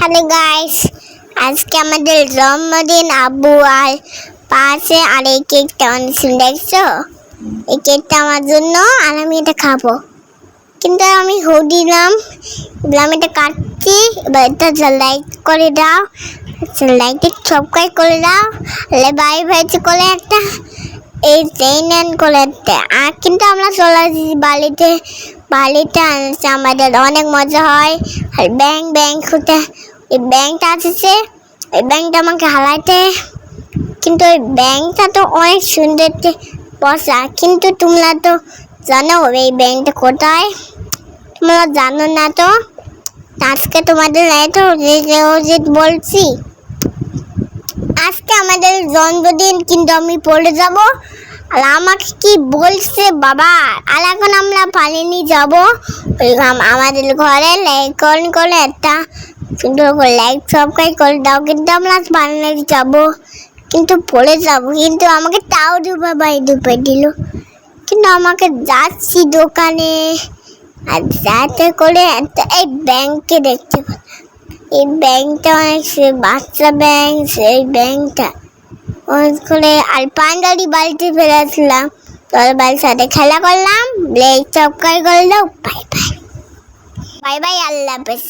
Hello guys, আজকে আমাদের জন্মদিন। আব্বু আর পাশে আর এই কেকটা অনেক দেখছো। এই কেকটা আমার জন্য আর আমি এটা খাবো। কিন্তু আমি দিলাম এটা কাটছি। এবার এটা লাইক করে দাও, লাইকটা সাবস্ক্রাইব করে দাও, বাই বাই করে একটা এই চেইন করে একটা। আর কিন্তু আমরা চলে আসি বালিতে আনছে, আমাদের অনেক মজা হয়। আর ব্যাং ব্যাং খুঁটে এই ব্যাংকটা আসছে, এই ব্যাংকটা আমাকে হারাইতে। কিন্তু ওই ব্যাংকটা তো অনেক সুন্দর বসা, কিন্তু তোমরা তো জানো এই ব্যাংকটা কোথায়? তোমরা জানো না তো। আজকে তোমাদের তো বলছি, আজকে আমাদের জন্মদিন, কিন্তু আমি পড়ে যাব। আর আমাকে কি বলছে বাবা, আর এখন আমরা পালিয়ে যাব আমাদের ঘরে। লাইক করে একটা সুন্দর করে লাইক সাবস্ক্রাইব করে দাও। কিন্তু আমরা পালিয়ে যাব, কিন্তু পড়ে যাব। কিন্তু আমাকে তাও ডুবে দিল। কিন্তু আমাকে যাচ্ছি দোকানে, আর যাতে করে একটা এই ব্যাংকে দেখতে পাই। এই ব্যাংকটা অনেক বাচ্চা ব্যাংক, সেই ব্যাংকটা অনেক করে। আর পাঞ্জাবি বাড়িতে ফেলেছিলাম, তোর বাড়ির সাথে খেলা করলাম, ব্লেড চপকাই করলো। বাই বাই, বাই বাই, আল্লাহ হাফেজ।